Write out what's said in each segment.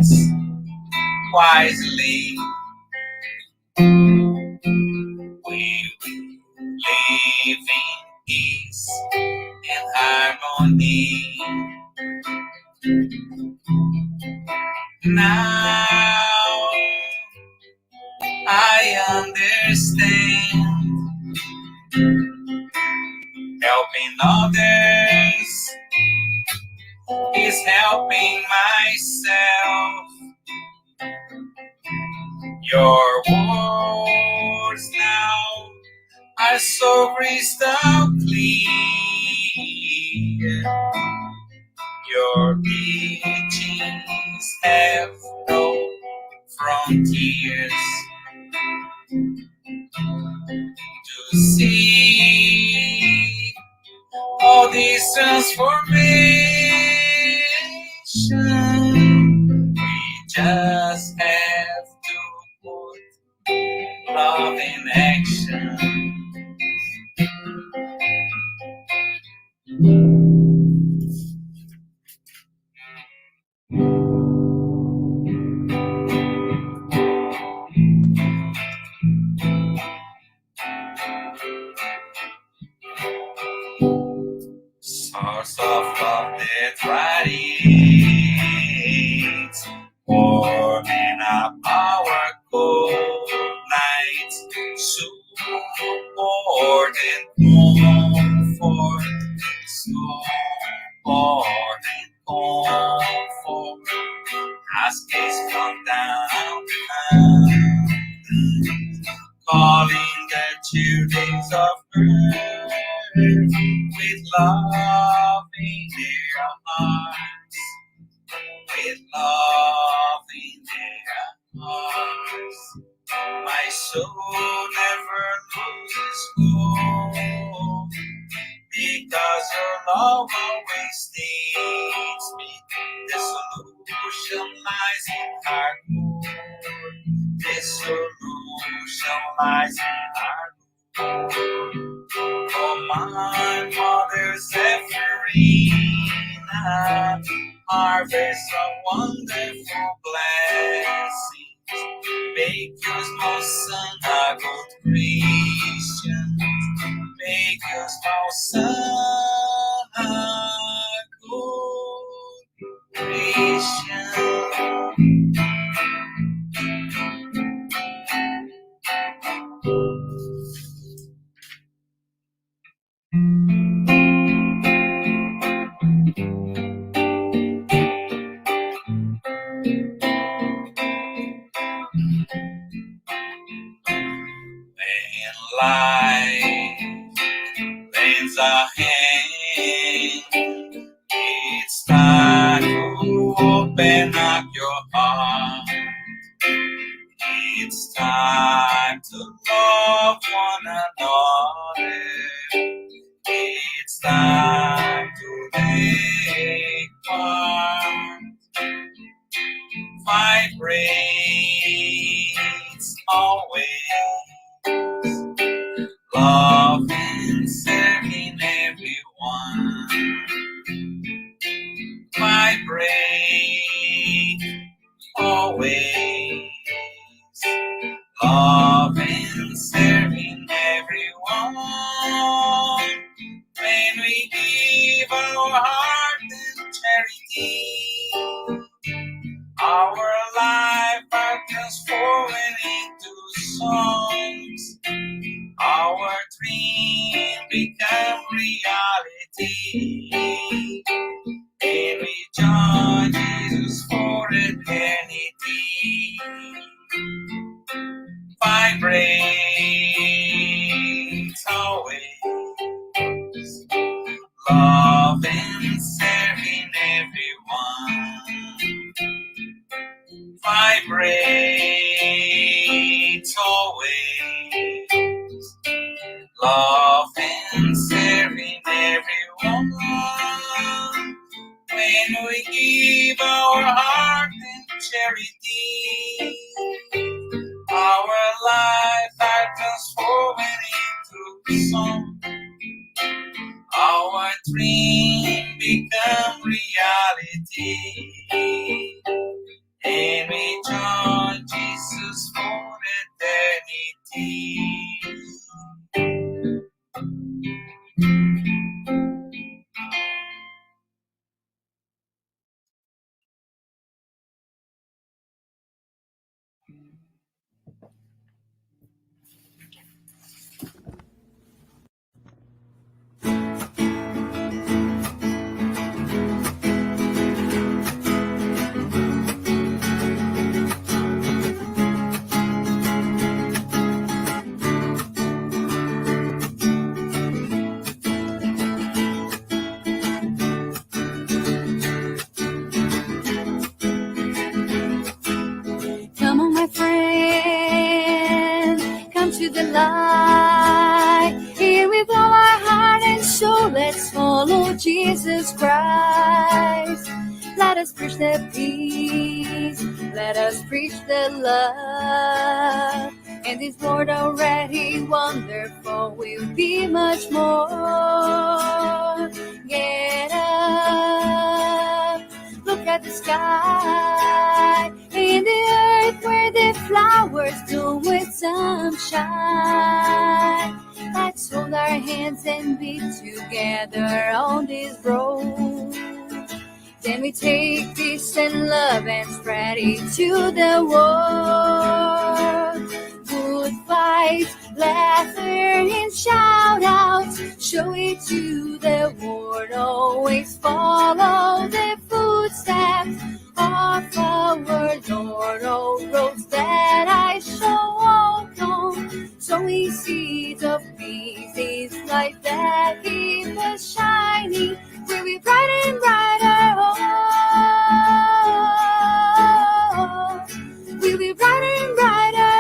things wisely. We live in peace and harmony. Now I understand. Helping others is helping myself. Your words now are so crystal clear. Your teachings have no frontiers. To see all this transformation, we just have to put love in action. Source of love that radiates, warming up our cold nights, support and comfort, support and comfort, as peace from down, calling the children of earth with love in their hearts, with love in their hearts. My soul never loses hope, because your love always stays me. The solution lies in our core. The solution lies in our core. Oh, my mother's Zephyrina, harvest of wonderful blessings. Make your small son a good Christian. Make your small son a good Christian. When life lends a hand, it's time to open up your heart. It's time to love one another. It's time to take part. Vibrates always, love and serving everyone. Vibrate always, love and serving everyone. When we give our heart and charity, our life are transforming into songs. Our dream become reality. And we join Jesus for eternity. Vibrates always, love and serving everyone. Vibrates always, love and serving everyone. When we give our heart and charity, our life are transforming into song. Our dream become reality. So let's follow Jesus Christ. Let us preach the peace. Let us preach the love. And this world already wonderful will be much more. Get up, look at the sky, in the earth where the flowers bloom with sunshine. Let's hold our hands and be together on this road. Then we take peace and love and spread it to the world. Good vibes, laughter and shout outs, show it to the world. Always follow the footsteps of our Lord. All roads that I shall walk on, sowing seeds of peace. This light that keeps us shining will be bright and brighter. We'll be brighter and brighter.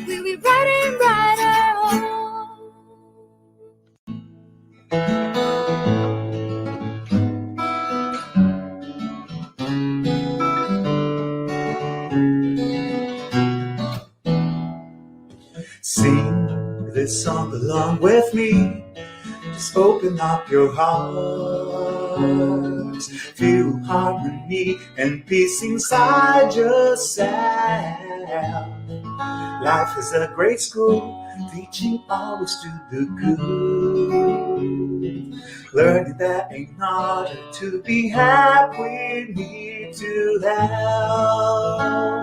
We'll be brighter and brighter. Sing this song along with me. Just open up your hearts. Feel harmony and peace inside yourself. Life is a great school, teaching always to do good. Learning that in order to be happy, we need to help.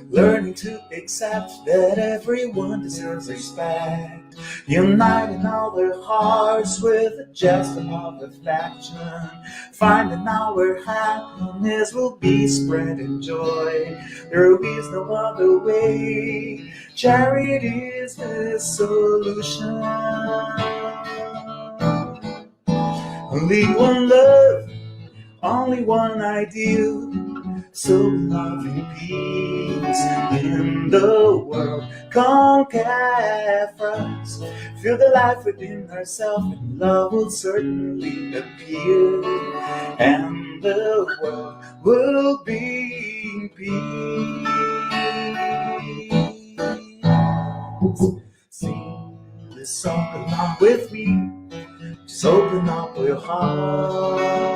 Learning to accept that everyone deserves respect. Uniting all their hearts with a gesture of affection. Finding our happiness will be spreading joy. There is no other way. Charity is the solution. Only one love, only one ideal. So love and peace in the world. Conquer us. Feel the life within ourselves, and love will certainly appear. And the world will be in peace. Sing this song along with me. Just open up your heart.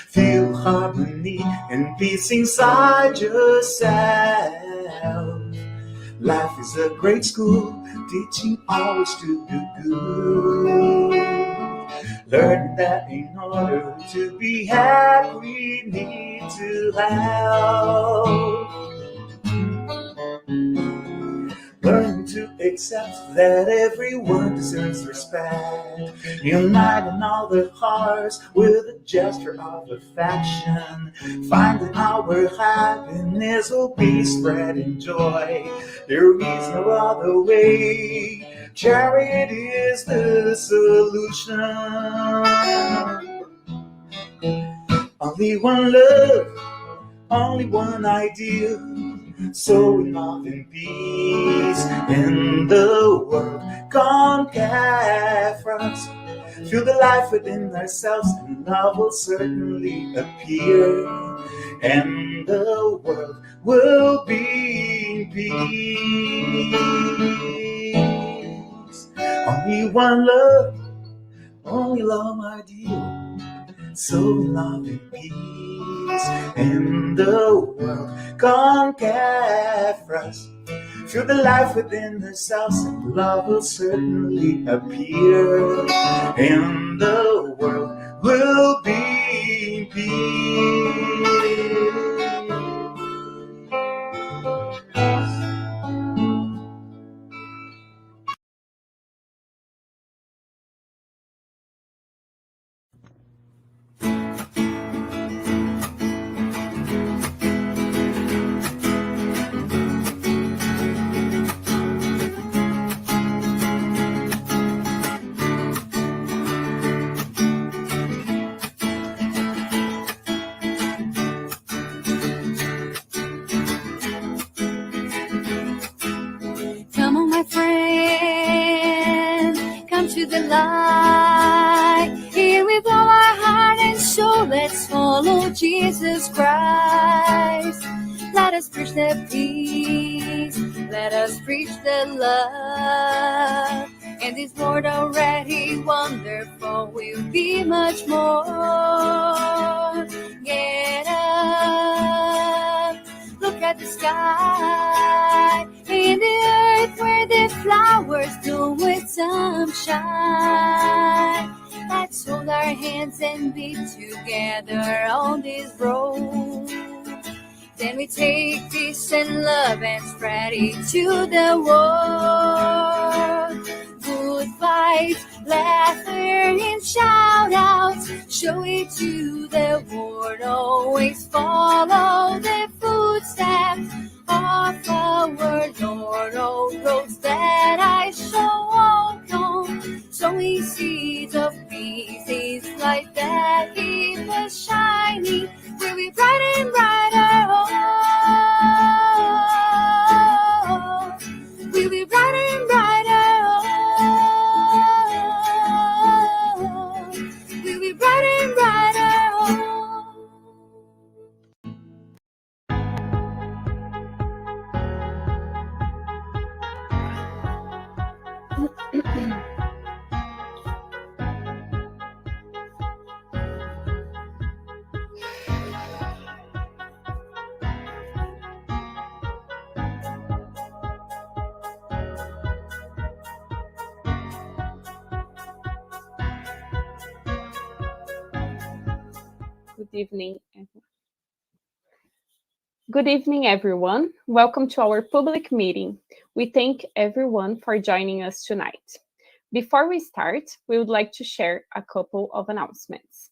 Feel harmony and peace inside yourself. Life is a great school, teaching always to do good. Learn that in order to be happy, we need to help. Learn to accept that everyone deserves respect. Uniting all their hearts with a gesture of affection. Finding our happiness will be spreading joy. There is no other way. Charity is the solution. Only one love, only one ideal. So love and peace in the world. Conquer us. Feel the life within ourselves, and love will certainly appear. And the world will be in peace. Only one love, only love ideal. So love and peace in the world. Conquer us. Feel the life within ourselves, and love will certainly appear. And the world will be in peace. light. Here with all our heart and soul, let's follow Jesus Christ. Let us preach the peace, let us preach the love. And this world already wonderful will be much more. Get up, look at the sky, in the earth where the flowers bloom with sunshine. Let's hold our hands and be together on this road. Then we take peace and love and spread it to the world. Good vibes, laughter and shout outs, show it to the world. Always follow the footsteps of our Lord. All roads that I shall walk on, sowing seeds of peace. His light that He was shining will be bright and brighter. Oh, will be bright and brighter. Oh, will be bright and brighter. Good evening. Good evening, everyone. Welcome to our public meeting. We thank everyone for joining us tonight. Before we start, we would like to share a couple of announcements.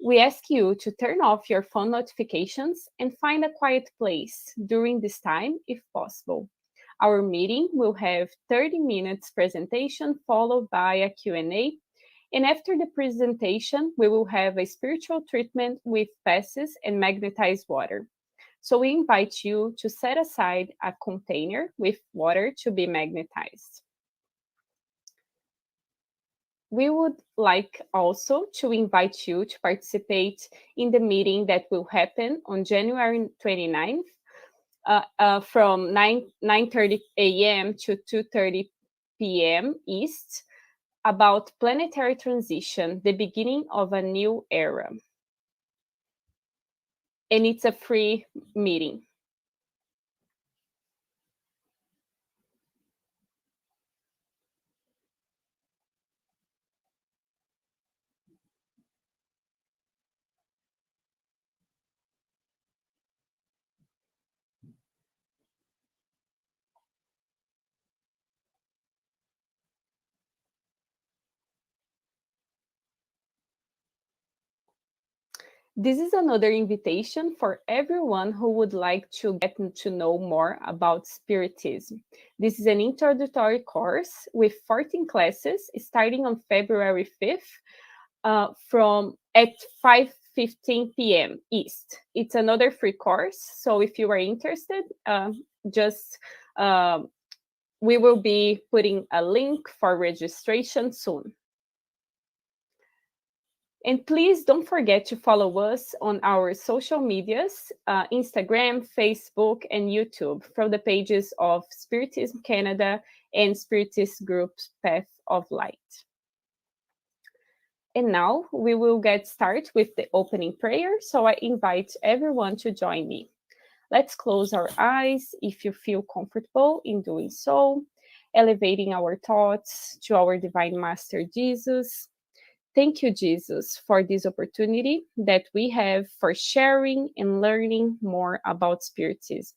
We ask you to turn off your phone notifications and find a quiet place during this time if possible. Our meeting will have 30 minutes presentation followed by a Q&A. And after the presentation, we will have a spiritual treatment with passes and magnetized water. So we invite you to set aside a container with water to be magnetized. We would like also to invite you to participate in the meeting that will happen on January 29th from 9:30 a.m. to 2:30 p.m. East about planetary transition, the beginning of a new era. And it's a free meeting. This is another invitation for everyone who would like to get to know more about Spiritism. This is an introductory course with 14 classes starting on February 5th from at 5:15 p.m. East. It's another free course, so if you are interested, we will be putting a link for registration soon. And please don't forget to follow us on our social medias, Instagram, Facebook, and YouTube from the pages of Spiritism Canada and Spiritist Group Path of Light. And now we will get started with the opening prayer, so I invite everyone to join me. Let's close our eyes if you feel comfortable in doing so, elevating our thoughts to our Divine Master Jesus. Thank you, Jesus, for this opportunity that we have for sharing and learning more about Spiritism.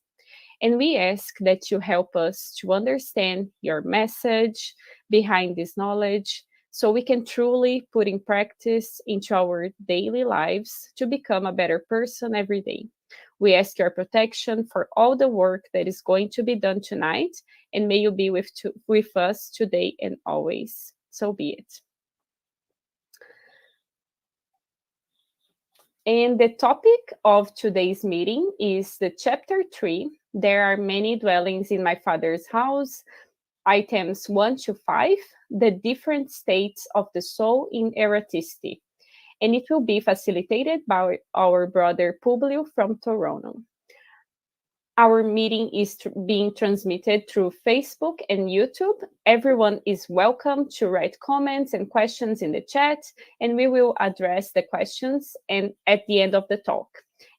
And we ask that you help us to understand your message behind this knowledge so we can truly put in practice into our daily lives to become a better person every day. We ask your protection for all the work that is going to be done tonight, and may you be with us today and always. So be it. And the topic of today's meeting is the chapter 3. There are many dwellings in my Father's house. items 1 to 5, the different states of the soul in erraticity, and it will be facilitated by our brother Publio from Toronto. Our meeting is being transmitted through Facebook and YouTube. Everyone is welcome to write comments and questions in the chat, and we will address the questions and at the end of the talk.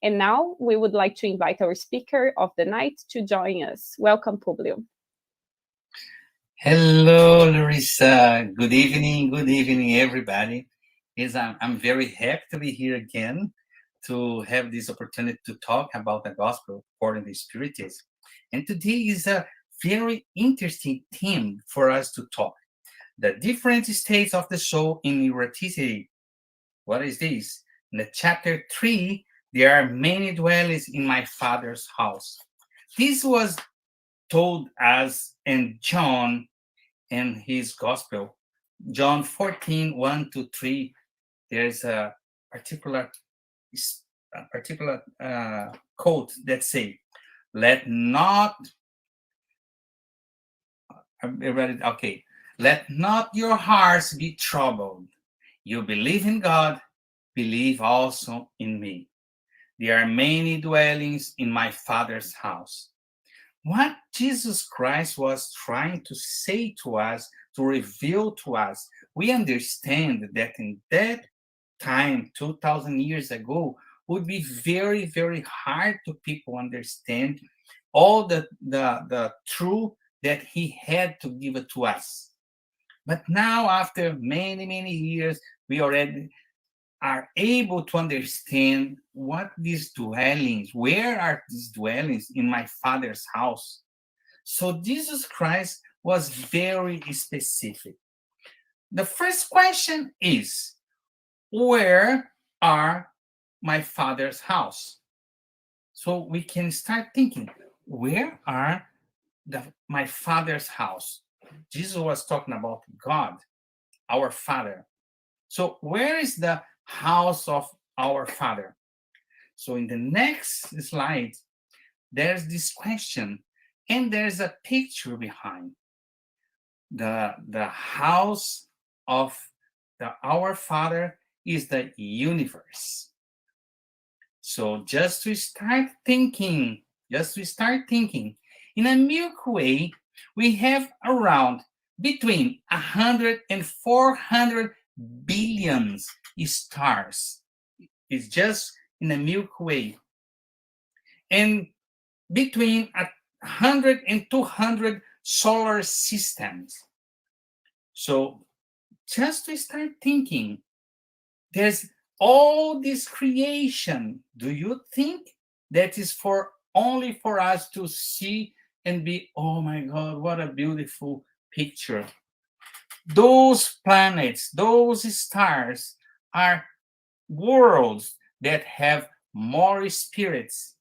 And now we would like to invite our speaker of the night to join us. Welcome, Publio. Hello, Larissa. Good evening, everybody. I'm very happy to be here again to have this opportunity to talk about the gospel according to Spiritism. And today is a very interesting theme for us to talk. The different states of the soul in erraticity. What is this? In the chapter 3, there are many dwellings in my Father's house. This was told us in John and his gospel. John 14, 1 to 3, there's a particular quote that say, let not your hearts be troubled. You believe in God, believe also in me. There are many dwellings in my Father's house. What Jesus Christ was trying to say to us, to reveal to us, we understand that in that time, 2,000 years ago, would be very, very hard to people understand all the truth that he had to give it to us. But now, after many, many years, we already are able to understand what these dwellings, where are these dwellings in my Father's house. So Jesus Christ was very specific. The first question is, where are my Father's house? So we can start thinking, where are my Father's house? Jesus was talking about God, our Father. So where is the house of our Father? So in the next slide, there's this question, and there's a picture behind. The house of our Father is the universe. So just to start thinking, in a Milky Way, we have around between 100 and 400 billions stars. It's just in the Milky Way. And between 100 and 200 solar systems. So just to start thinking, there's all this creation. Do you think that is only for us to see and be, oh my God, what a beautiful picture? Those planets, those stars are worlds that have more spirits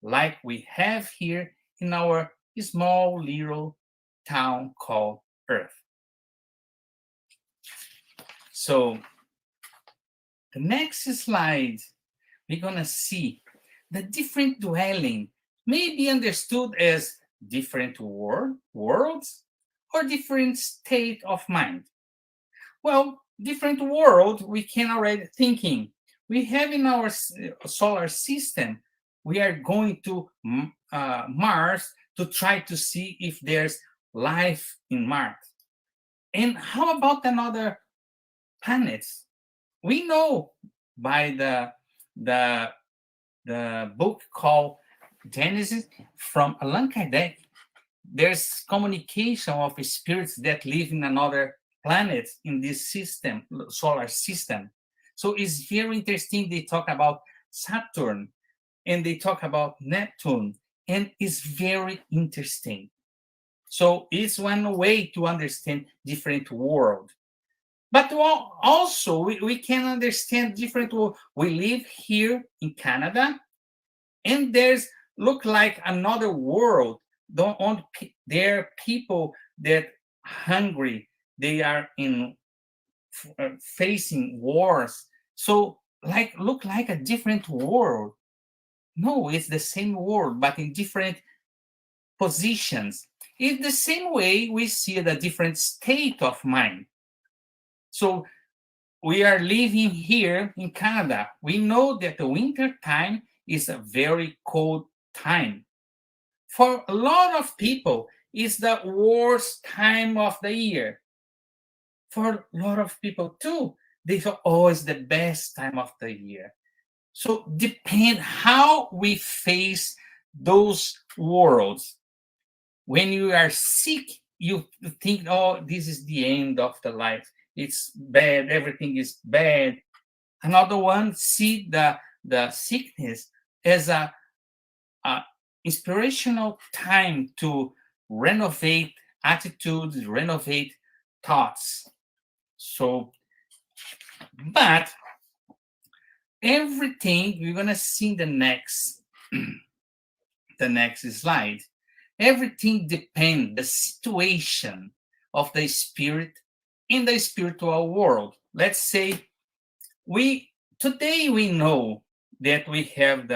like we have here in our small little town called Earth. So the next slide, we're going to see the different dwelling may be understood as different worlds or different state of mind. Well, different world, we can already thinking. We have in our solar system, we are going to Mars to try to see if there's life in Mars. And how about another planets? We know by the book called Genesis from Allan Kardec, there's communication of spirits that live in another planet in this system, solar system. So it's very interesting. They talk about Saturn and they talk about Neptune, and it's very interesting. So it's one way to understand different world. But also we can understand different world. We live here in Canada, and there's look like another world. There are people that hungry. They are in facing wars. So look like a different world. No, it's the same world, but in different positions. In the same way, we see the different state of mind. So we are living here in Canada. We know that the winter time is a very cold time. For a lot of people, it's the worst time of the year. For a lot of people too, they feel, oh, it's the best time of the year. So depend how we face those worlds. When you are sick, you think, oh, this is the end of the life. It's bad, everything is bad. Another one see the sickness as a inspirational time to renovate attitudes, renovate thoughts. So, but everything we're gonna see the next the next slide. Everything depends the situation of the spirit in the spiritual world. Let's say we today we know that we have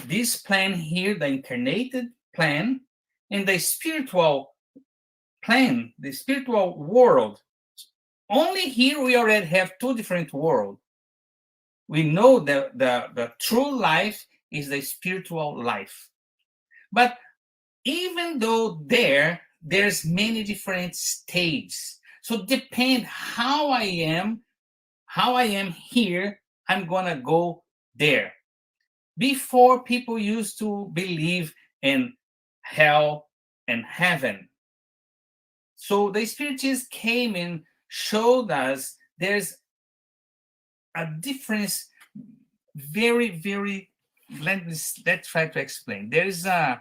this plan here, the incarnated plan, and the spiritual plan, the spiritual world. Only here we already have two different worlds. We know that the true life is the spiritual life. But even though there's many different stages. So depend how I am here, I'm gonna go there. Before, people used to believe in hell and heaven. So the Spiritists came and showed us there's a difference, very let's try to explain. There is a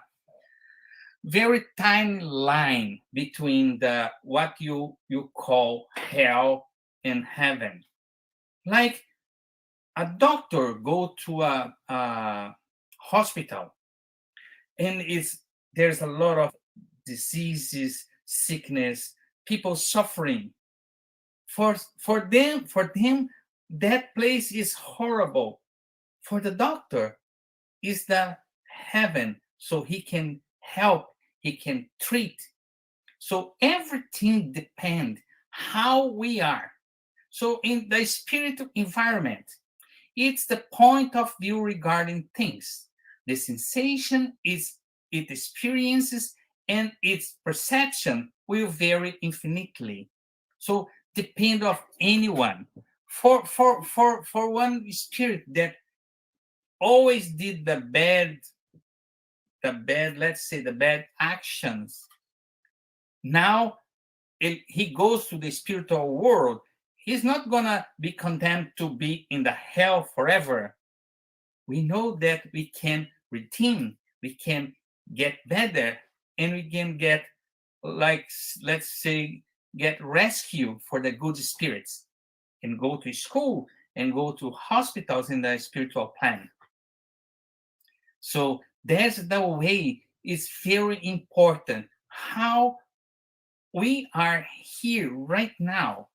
very tiny line between the what you call hell and heaven. Like a doctor go to a hospital, and there's a lot of diseases, sickness, people suffering. For them, that place is horrible. For the doctor, is the heaven, so he can help, he can treat. So everything depends how we are. So in the spiritual environment, it's the point of view regarding things. The sensation is it experiences, and its perception will vary infinitely. So depend of anyone. For one spirit that always did let's say the bad actions, now he goes to the spiritual world, he's not gonna be condemned to be in the hell forever. We know that we can redeem, we can get better, and we can get, like, let's say, get rescue for the good spirits, and go to school and go to hospitals in the spiritual plan. So that's the way. It's very important how we are here right now.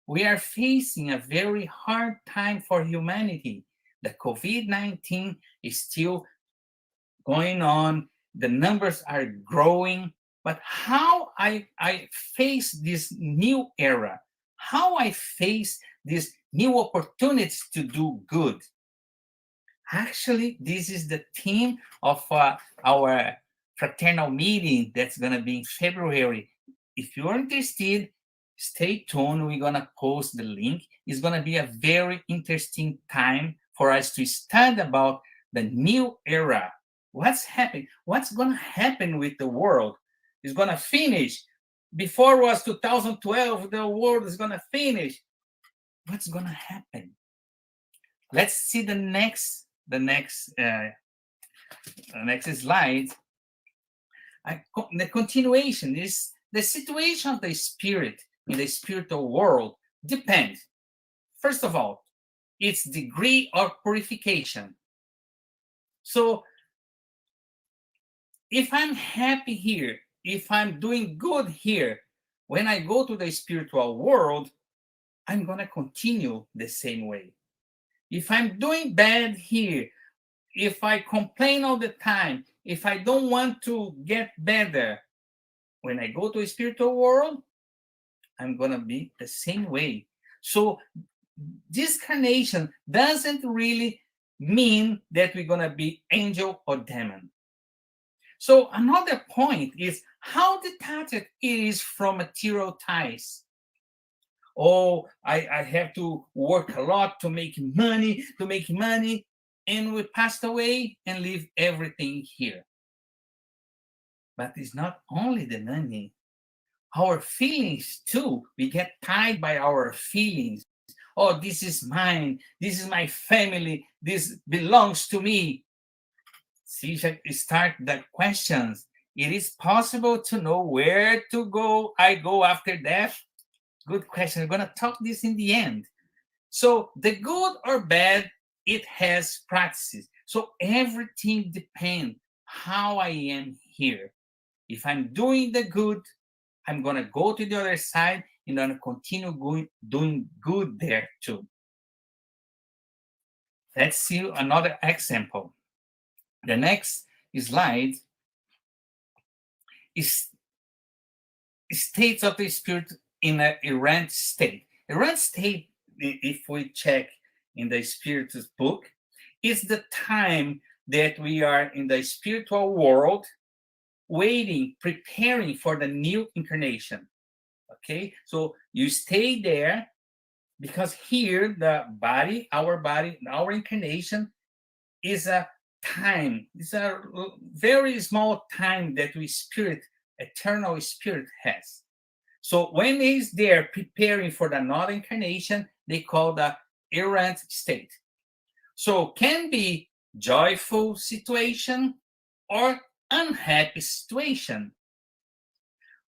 We are facing a very hard time for humanity. The COVID-19 is still going on. The numbers are growing. But how I face this new era, how I face these new opportunities to do good. Actually, this is the theme of our fraternal meeting that's going to be in February. If you're interested, stay tuned. We're going to post the link. It's going to be a very interesting time for us to study about the new era. What's happening? What's going to happen with the world? It's going to finish. Before was 2012, the world is going to finish. What's going to happen? Let's see the next slide. The continuation is the situation of the spirit in the spiritual world depends, first of all, its degree of purification. So if I'm happy here, if I'm doing good here, when I go to the spiritual world, I'm going to continue the same way. If I'm doing bad here, if I complain all the time, if I don't want to get better, when I go to a spiritual world, I'm going to be the same way. So discarnation doesn't really mean that we're going to be angel or demon. So another point is how detached it is from material ties. Oh, I have to work a lot to make money, and we passed away and leave everything here. But it's not only the money, our feelings too. We get tied by our feelings. Oh, this is mine, this is my family, this belongs to me. See, start the questions. It is possible to know where to go. I go after death. Good question. We're gonna talk this in the end. So the good or bad, it has practices. So everything depends how I am here. If I'm doing the good, I'm gonna go to the other side and gonna continue doing good there too. Let's see another example. The next slide is states of the spirit in an errant state. Errant state, if we check in the Spiritism book, is the time that we are in the spiritual world waiting, preparing for the new incarnation. Okay, so you stay there because here the body, our incarnation is a time. It's a very small time that we spirit, eternal spirit has. So when he's there preparing for the another incarnation, they call the errant state. So can be joyful situation or unhappy situation.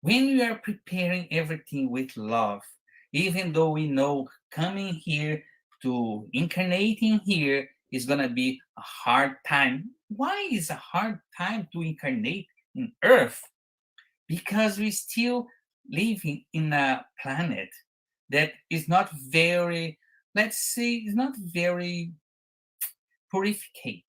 When we are preparing everything with love, even though we know coming here to incarnating here is going to be a hard time. Why is a hard time to incarnate in Earth? Because we still living in a planet that is not very, let's say, is not very purified.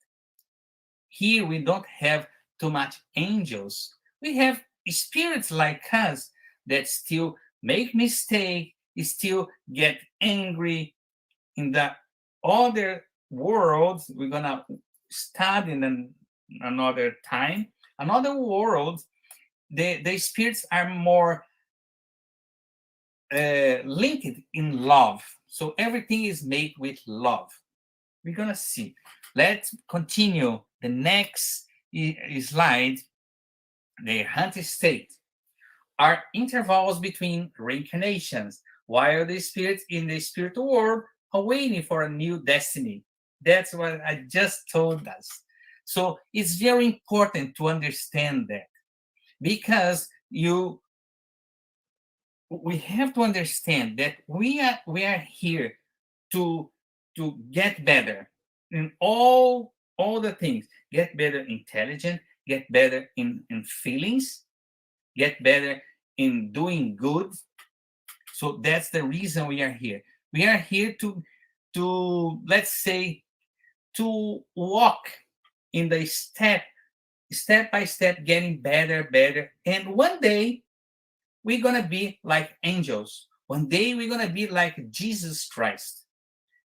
Here we don't have too much angels. We have spirits like us that still make mistake, still get angry. In the other worlds, we're gonna study in another time, another world. The spirits are more linked in love. So everything is made with love. We're gonna see. Let's continue. The next slide, the errant state, are intervals between reincarnations, while the spirits in the spiritual world are waiting for a new destiny. That's what I just told us. So it's very important to understand that because we have to understand that we are here to get better in all the things, get better intelligent, get better in feelings, get better in doing good. So that's the reason we are here. We are here to let's say to walk in the step by step, getting better, and one day we're gonna be like angels. One day we're gonna be like Jesus Christ,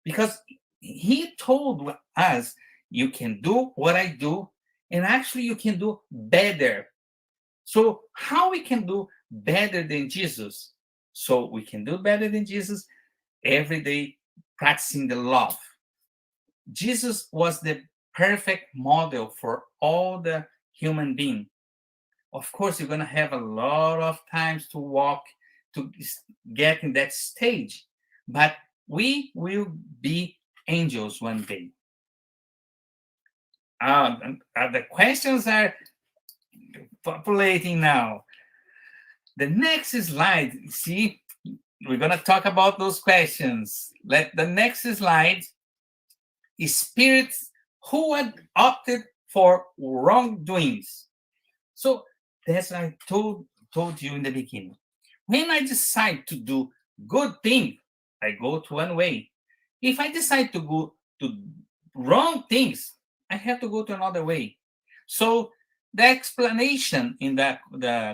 because he told us, you can do what I do, and actually you can do better. So how we can do better than Jesus? So we can do better than Jesus every day, practicing the love. Jesus was the perfect model for all the human being. Of course, you're going to have a lot of times to walk to get in that stage, but we will be angels one day. The questions are populating now. The next slide, see, we're going to talk about those questions. The next slide is spirits who had opted for wrongdoings. So that's what I told you in the beginning. When I decide to do good thing, I go to one way. If I decide to go to wrong things, I have to go to another way. So the explanation in the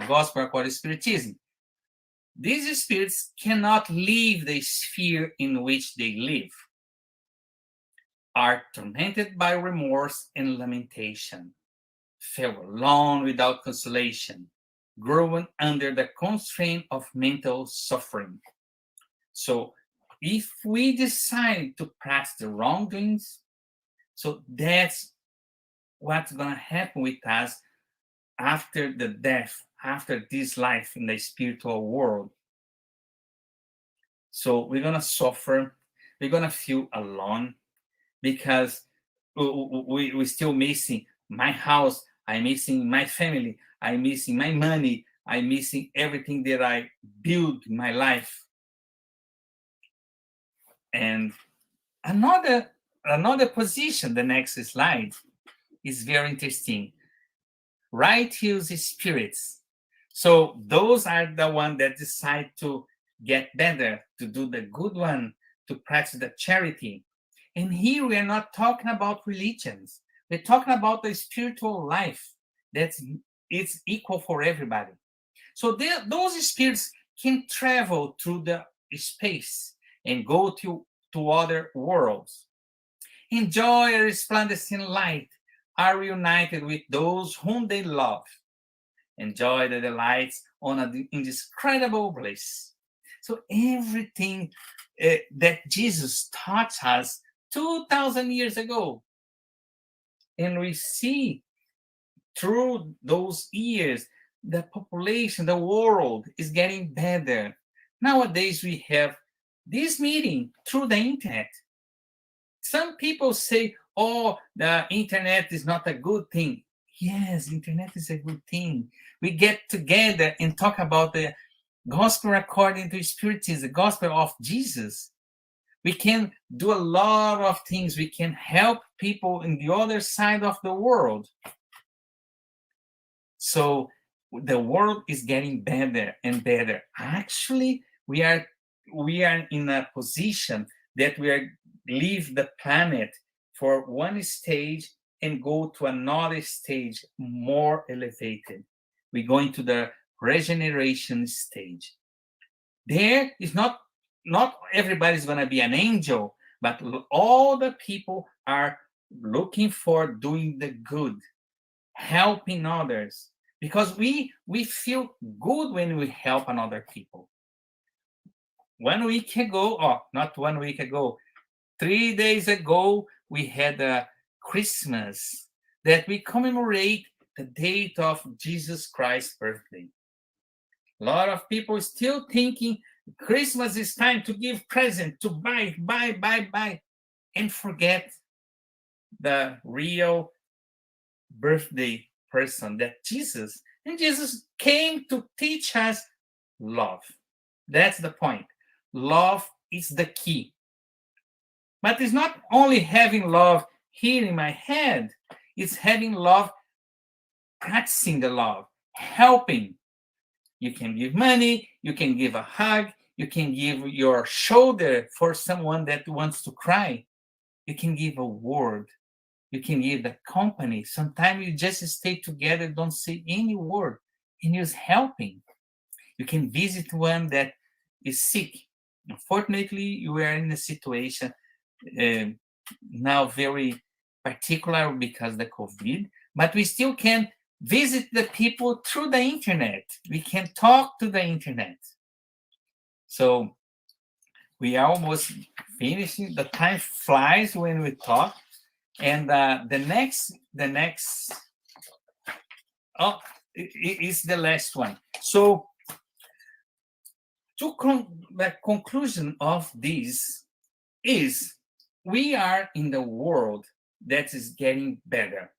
Gospel according to Spiritism. These spirits cannot leave the sphere in which they live, are tormented by remorse and lamentation, feel alone without consolation, growing under the constraint of mental suffering. So if we decide to practice the wrongdoings, so that's what's going to happen with us after the death, after this life in the spiritual world. So we're going to suffer, we're going to feel alone because we're still missing my house, I'm missing my family, I'm missing my money, I'm missing everything that I built in my life. And another position, the next slide, is very interesting. Righteous spirits. So those are the ones that decide to get better, to do the good one, to practice the charity. And here we are not talking about religions. We're talking about the spiritual life it's equal for everybody. So those spirits can travel through the space and go to other worlds. Enjoy a resplendent light, are reunited with those whom they love. Enjoy the delights on an indescribable bliss. So everything that Jesus taught us 2,000 years ago, and we see through those years, the population, the world is getting better. Nowadays, we have this meeting through the internet. Some people say, oh, the internet is not a good thing. Yes, internet is a good thing. We get together and talk about the gospel according to Spiritism, the gospel of Jesus. We can do a lot of things. We can help people in the other side of the world. So the world is getting better and better. Actually, we are in a position that we are leave the planet for one stage and go to another stage more elevated. We're going to the regeneration stage. There is not everybody's going to be an angel, but all the people are looking for doing the good, helping others, because we feel good when we help another people. 1 week ago, or not 1 week ago, 3 days ago, we had a Christmas that we commemorate the date of Jesus Christ's birthday. A lot of people still thinking Christmas is time to give present, to buy, and forget the real birthday person, that Jesus. And Jesus came to teach us love. That's the point. Love is the key. But it's not only having love here in my head, it's having love, practicing the love, helping. You can give money, you can give a hug, you can give your shoulder for someone that wants to cry. You can give a word. You can give the company. Sometimes you just stay together, don't say any word, and you're helping. You can visit one that is sick. Unfortunately, you are in a situation now very particular because of the COVID, but we still can visit the people through the internet. We can talk to the internet. So we are almost finishing. The time flies when we talk. And the next is the last one. So the conclusion of this is we are in the world that is getting better.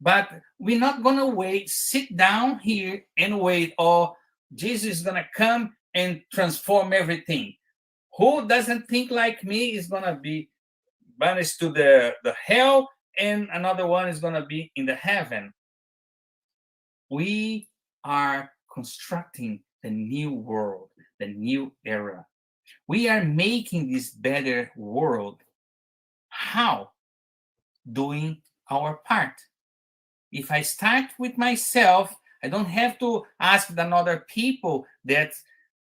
But we're not going to sit down here and wait, oh, Jesus is going to come and transform everything. Who doesn't think like me is going to be banished to the hell, and another one is going to be in the heaven. We are constructing the new world, the new era. We are making this better world. How? Doing our part. If I start with myself, I don't have to ask another people that,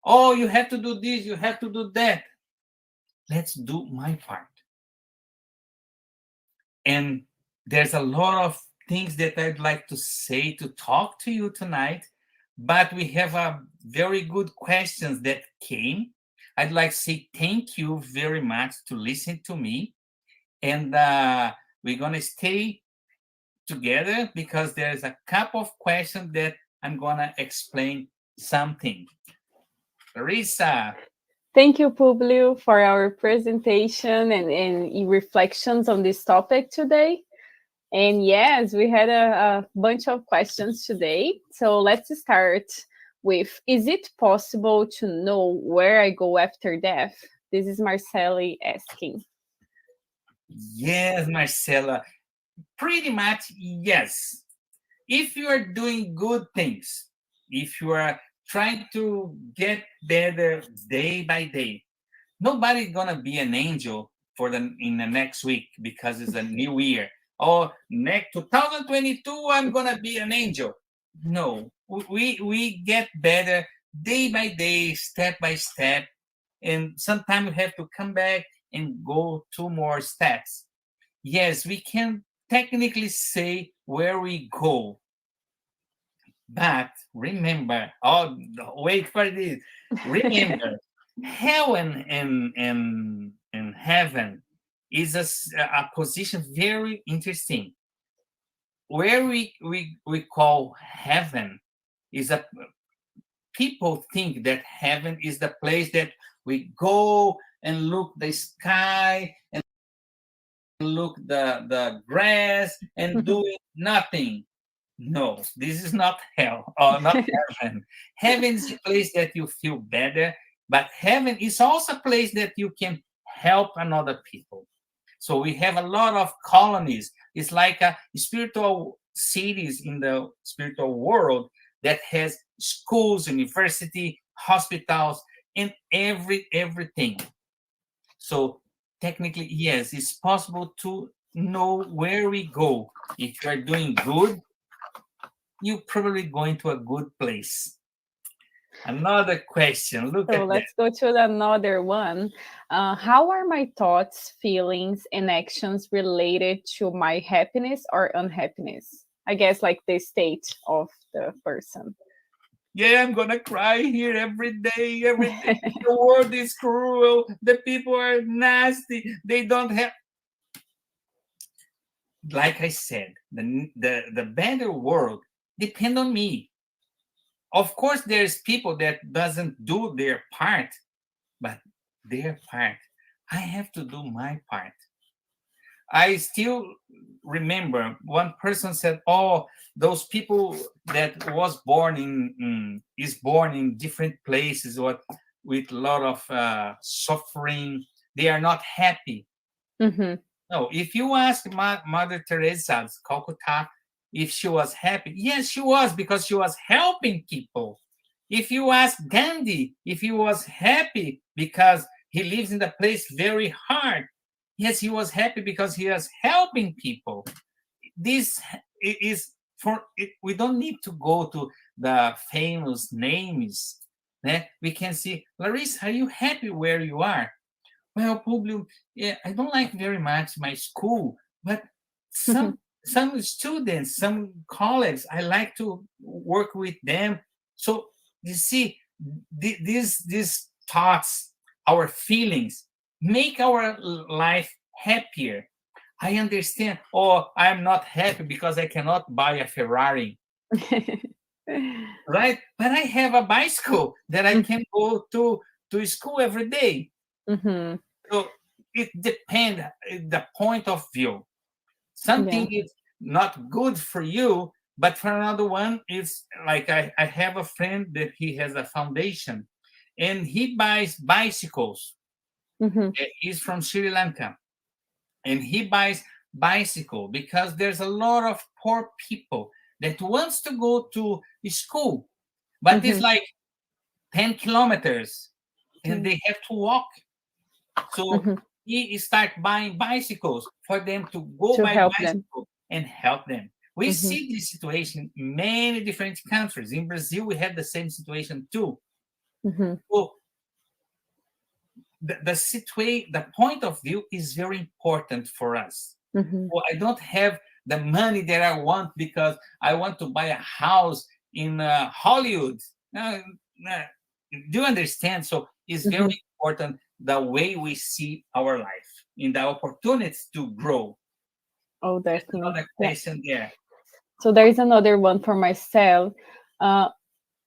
oh, you have to do this, you have to do that. Let's do my part. And there's a lot of things that I'd like to say to talk to you tonight, but we have a very good questions that came. I'd like to say thank you very much to listen to me, and we're gonna stay together because there's a couple of questions that I'm gonna explain something. Larissa. Thank you, Publio, for our presentation and reflections on this topic today. And yes, we had a bunch of questions today. So let's start with, is it possible to know where I go after death? This is Marceli asking. Yes, Marcela. Pretty much, yes. If you are doing good things, if you are trying to get better day by day, nobody's gonna be an angel for in the next week because it's a new year. Oh, next 2022, I'm gonna be an angel. No, we get better day by day, step by step, and sometimes we have to come back and go 2 more steps. Yes, we can technically say where we go, but remember, oh, wait for this. Remember, heaven and heaven is a position very interesting. Where we call heaven is a people think that heaven is the place that we go and look the sky and look the grass and doing nothing. No, this is not hell or not heaven. Heaven is a place that you feel better, but heaven is also a place that you can help another people. So we have a lot of colonies. It's like a spiritual cities in the spiritual world that has schools, university, hospitals, and everything. So technically, yes, it's possible to know where we go. If you're doing good, you're probably going to a good place. Another question. Look So at that. let's go to another one. How are my thoughts, feelings, and actions related to my happiness or unhappiness? I guess like the state of the person. Yeah, I'm gonna cry here every day. Every day, the world is cruel. The people are nasty. They don't have. Like I said, the better world depend on me. Of course, there's people that doesn't do their part, but their part, I have to do my part. I still remember one person said, "Oh, those people that was born is born in different places or with a lot of suffering. They are not happy." Mm-hmm. No, if you ask Mother Teresa's Calcutta if she was happy, yes, she was because she was helping people. If you ask Gandhi if he was happy because he lives in the place very hard, yes, he was happy because he was helping people. This is for we don't need to go to the famous names. We can see, Larissa, are you happy where you are? Well, Publio, yeah, I don't like very much my school, but some students, some colleagues, I like to work with them. So you see, these thoughts, our feelings, make our life happier. I understand. Oh, I'm not happy because I cannot buy a Ferrari, right? But I have a bicycle that I can go to school every day. Mm-hmm. So it depends the point of view. Something Yeah. is not good for you, but for another one, it's like I have a friend that he has a foundation and he buys bicycles. Mm-hmm. He's from Sri Lanka and he buys bicycle because there's a lot of poor people that wants to go to school, but it's Mm-hmm. like 10 kilometers and Yeah. they have to walk. So Mm-hmm. he start buying bicycles for them to go To by help them. bicycle and help them. We Mhm. see this situation in many different countries. In Brazil, we have the same situation too. Mhm. So the point of view is very important for us. Mhm. Well, I don't have the money that I want because I want to buy a house in Hollywood. Uh, do you understand? So it's very Mhm. important the way we see our life in the opportunities to grow. Oh, That's definitely. another Yeah. question there. So there is another one for myself. Uh,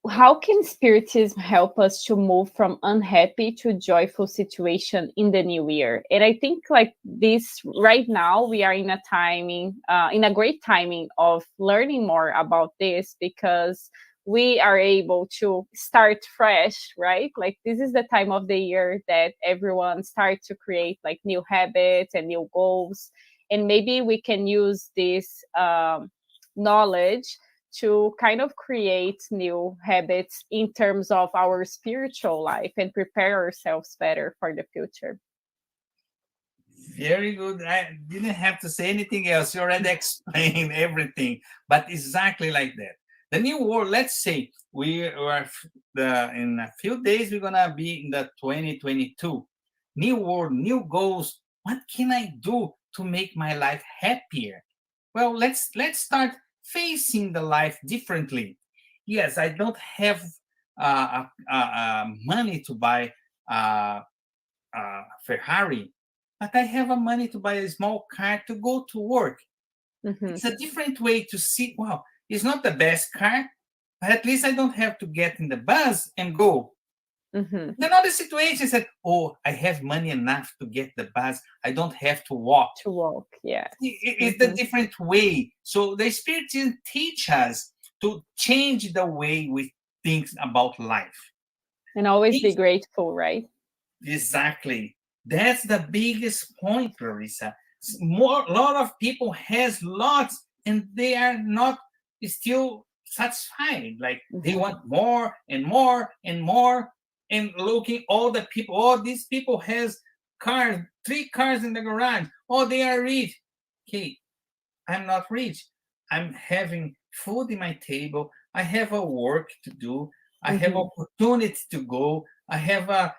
how can spiritism help us to move from unhappy to joyful situation in the new year? And I think like this right now we are in a timing, in a great timing of learning more about this, because we are able to start fresh, right? Like this is the time of the year that everyone starts to create like new habits and new goals, and maybe we can use this knowledge to kind of create new habits in terms of our spiritual life and prepare ourselves better for the future. Very good. I didn't have to say anything else. You already explained everything, but exactly like that. The new world, let's say we are in a few days, we're going to be in the 2022. New world, new goals. What can I do to make my life happier? Well, let's start facing the life differently. Yes, I don't have money to buy uh, Ferrari, but I have a money to buy a small car to go to work. Mhm. It's a different way to see, wow, it's not the best car, but at least I don't have to get in the bus and go. Mhm. In another situation, I said, oh, I have money enough to get the bus. I don't have to walk. To walk, yes. It's a different way. So the Spiritism teach us to change the way we think about life. And always be grateful, right? Exactly. That's the biggest point, Clarissa. More, a lot of people has lots and they are not still satisfied. Like they Mhm. want more and more and more. And looking all the people, all these people has cars, 3 cars in the garage. Oh, they are rich. Okay, I'm not rich. I'm having food in my table. I have a work to do. I have Mhm. opportunity to go. I have a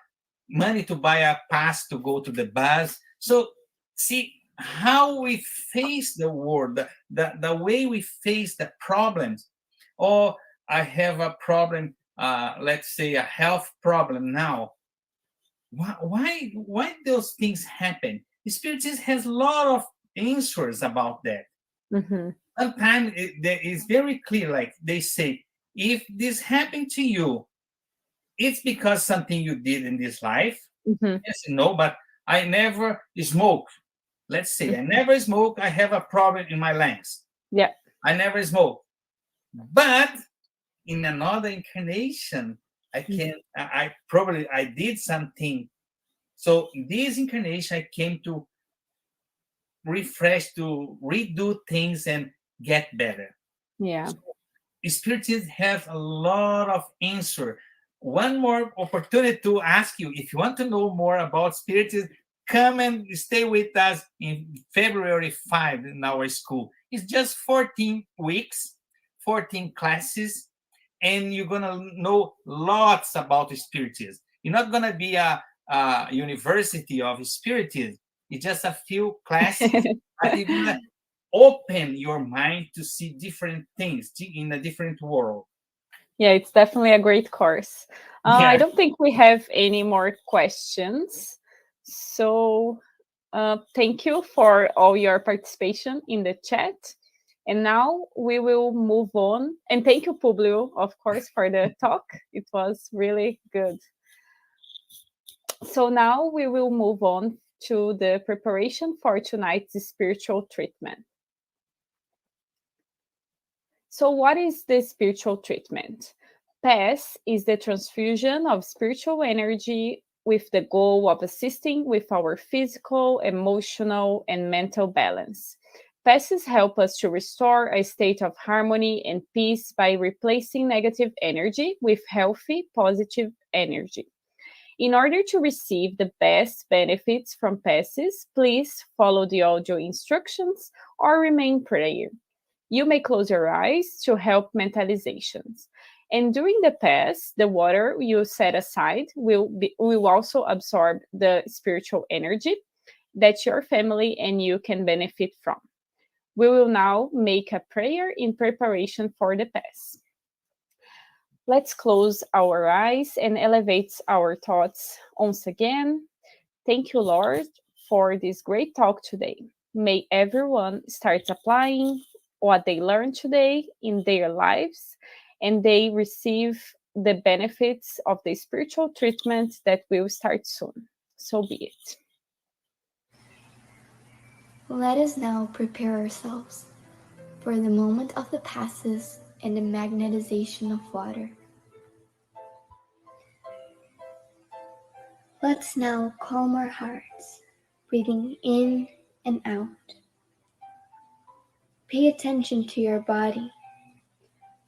money to buy a pass to go to the bus. So see how we face the world, the way we face the problems. Or I have a problem, let's say a health problem now. Why those things happen? Spiritism has a lot of answers about that. Mhm. Sometimes it's very clear, like they say, if this happened to you, it's because something you did in this life. Mhm. Yes, no, but I never smoke. Let's say I Mhm. never smoke. I have a problem in my lungs. Yeah. I never smoke. But in another incarnation, I Mhm. can. I probably I did something. So in this incarnation, I came to refresh, to redo things and get better. Yeah. Spiritism has a lot of answer. One more opportunity to ask you if you want to know more about Spiritism, come and stay with us in February 5 in our school. It's just 14 weeks, 14 classes, and you're going to know lots about Spiritism. You're not going to be a university of Spiritism. It's just a few classes, but you're going to open your mind to see different things in a different world. Yeah, it's definitely a great course. I Yeah. don't think we have any more questions. So thank you for all your participation in the chat. And now we will move on. And thank you, Publio, of course, for the talk. It was really good. So now we will move on to the preparation for tonight's spiritual treatment. So, what is the spiritual treatment? PASS is the transfusion of spiritual energy with the goal of assisting with our physical, emotional, and mental balance. PASSes help us to restore a state of harmony and peace by replacing negative energy with healthy, positive energy. In order to receive the best benefits from PASSes, please follow the audio instructions or remain prayer. You may close your eyes to help mentalizations. And during the pass, the water you set aside will also absorb the spiritual energy that your family and you can benefit from. We will now make a prayer in preparation for the pass. Let's close our eyes and elevate our thoughts once again. Thank you, Lord, for this great talk today. May everyone start applying what they learned today in their lives and they receive the benefits of the spiritual treatment that will start soon. So be it. Let us now prepare ourselves for the moment of the passes and the magnetization of water. Let's now calm our hearts, breathing in and out. Pay attention to your body.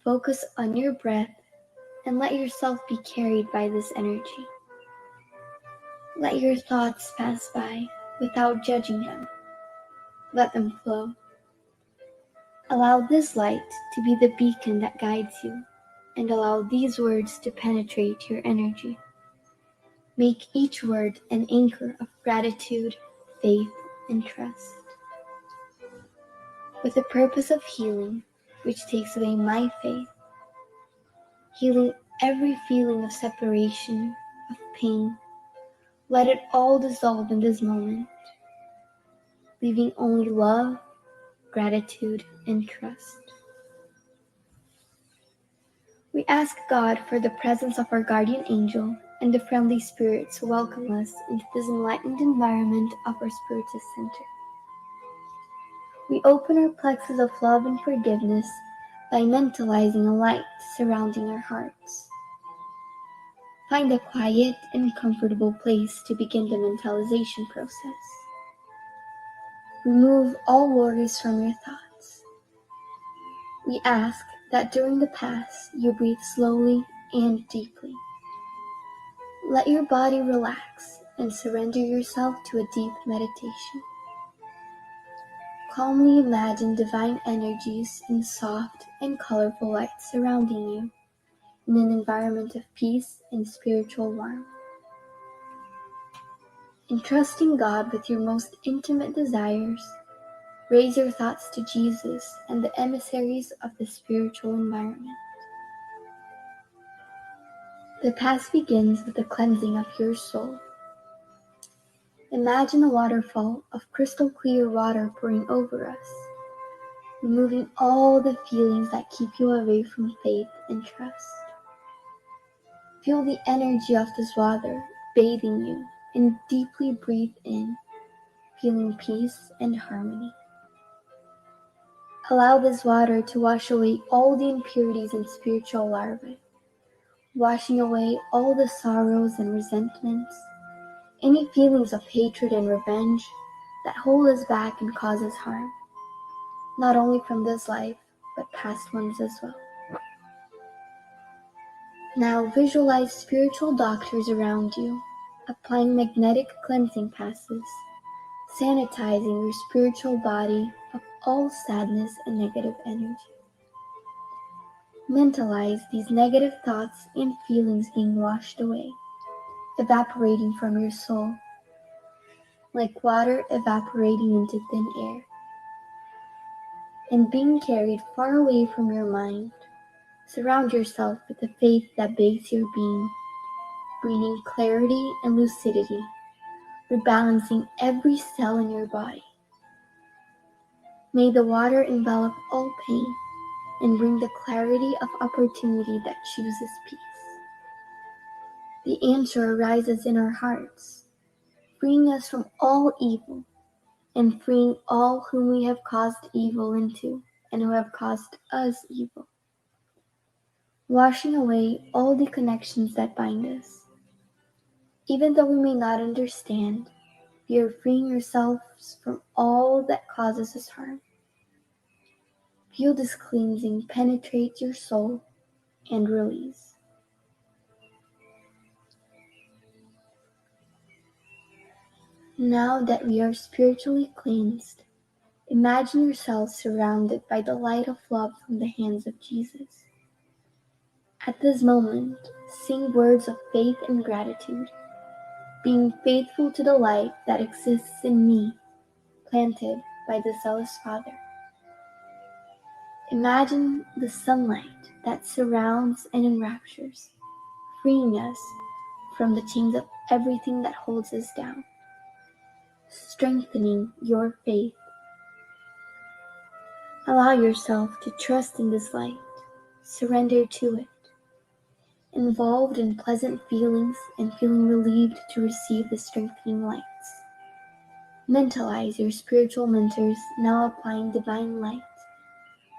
Focus on your breath and let yourself be carried by this energy. Let your thoughts pass by without judging them. Let them flow. Allow this light to be the beacon that guides you, and allow these words to penetrate your energy. Make each word an anchor of gratitude, faith, and trust. With the purpose of healing, which takes away my faith, healing every feeling of separation, of pain, let it all dissolve in this moment, leaving only love, gratitude, and trust. We ask God for the presence of our guardian angel and the friendly spirits who welcome us into this enlightened environment of our Spiritist Center. We open our plexus of love and forgiveness by mentalizing a light surrounding our hearts. Find a quiet and comfortable place to begin the mentalization process. Remove all worries from your thoughts. We ask that during the pass you breathe slowly and deeply. Let your body relax and surrender yourself to a deep meditation. Calmly imagine divine energies in soft and colorful light surrounding you in an environment of peace and spiritual warmth. Entrusting God with your most intimate desires, raise your thoughts to Jesus and the emissaries of the spiritual environment. The pass begins with the cleansing of your soul. Imagine a waterfall of crystal clear water pouring over us, removing all the feelings that keep you away from faith and trust. Feel the energy of this water bathing you and deeply breathe in, feeling peace and harmony. Allow this water to wash away all the impurities and spiritual larvae, washing away all the sorrows and resentments, any feelings of hatred and revenge that hold us back and cause us harm, not only from this life, but past ones as well. Now visualize spiritual doctors around you, applying magnetic cleansing passes, sanitizing your spiritual body of all sadness and negative energy. Mentalize these negative thoughts and feelings being washed away, evaporating from your soul, like water evaporating into thin air, and being carried far away from your mind. Surround yourself with the faith that bathes your being, bringing clarity and lucidity, rebalancing every cell in your body. May the water envelop all pain and bring the clarity of opportunity that chooses peace. The answer arises in our hearts, freeing us from all evil and freeing all whom we have caused evil into and who have caused us evil, washing away all the connections that bind us. Even though we may not understand, we are freeing ourselves from all that causes us harm. Feel this cleansing penetrate your soul and release. Now that we are spiritually cleansed, Imagine yourself surrounded by the light of love from the hands of Jesus. At this moment, sing words of faith and gratitude, being faithful to the light that exists in me, planted by the zealous Father. Imagine the sunlight that surrounds and enraptures, freeing us from the chains of everything that holds us down, strengthening your faith. Allow yourself to trust in this light, surrender to it, involved in pleasant feelings and feeling relieved to receive the strengthening lights. Mentalize your spiritual mentors now applying divine light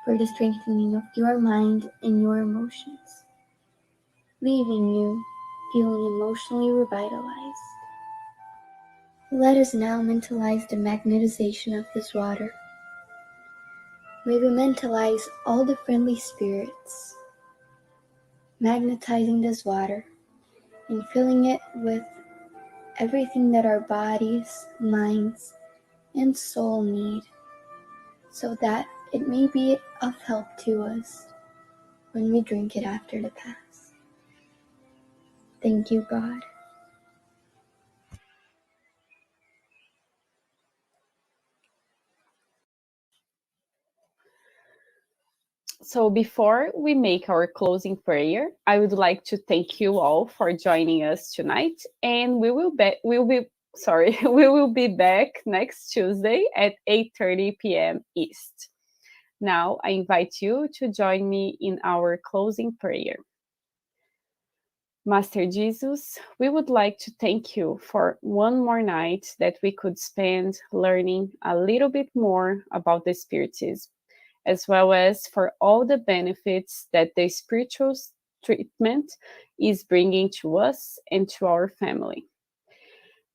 for the strengthening of your mind and your emotions, leaving you feeling emotionally revitalized. Let us now mentalize the magnetization of this water. May we mentalize all the friendly spirits, magnetizing this water and filling it with everything that our bodies, minds, and soul need, so that it may be of help to us when we drink it after the Pass. Thank you, God. So before we make our closing prayer, I would like to thank you all for joining us tonight, and we will be back next Tuesday at 8:30 p.m. East. Now I invite you to join me in our closing prayer. Master Jesus, we would like to thank you for one more night that we could spend learning a little bit more about the Spiritism, as well as for all the benefits that the spiritual treatment is bringing to us and to our family.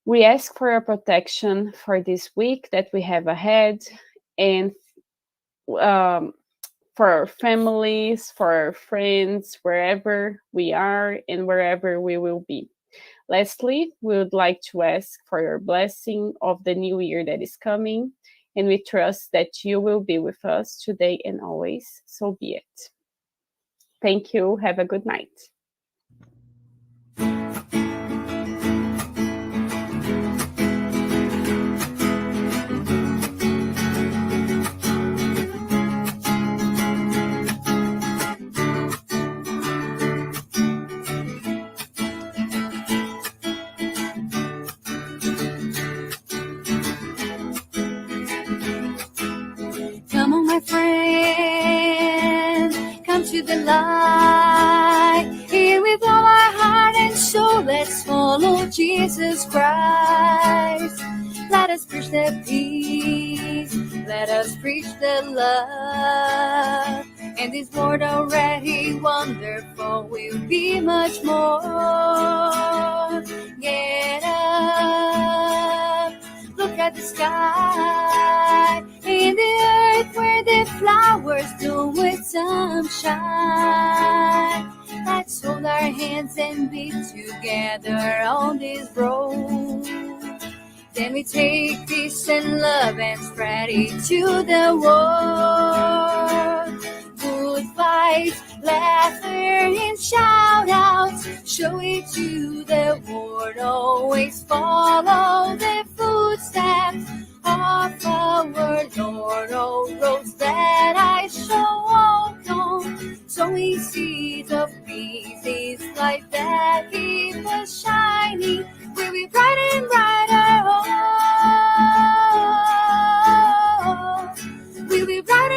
We ask for your protection for this week that we have ahead, and for our families, for our friends, wherever we are and wherever we will be. Lastly, we would like to ask for your blessing of the new year that is coming, and we trust that you will be with us today and always. So be it. Thank you. Have a good night. Come on, my friend, come to the light. Here with all our heart and soul, let's follow Jesus Christ. Let us preach the peace, let us preach the love. And this world already wonderful will be much more. Get up, look at the sky, in the earth where the flowers bloom with sunshine. Let's hold our hands and be together on this road. Then we take peace and love and spread it to the world. Good vibes, laughter and shout outs, show it to the world. Always follow the footsteps of our Lord. All roads that I shall walk on, sowing seeds of peace. This life that keeps us shining, we'll be bright and brighter. Oh, we'll be bright.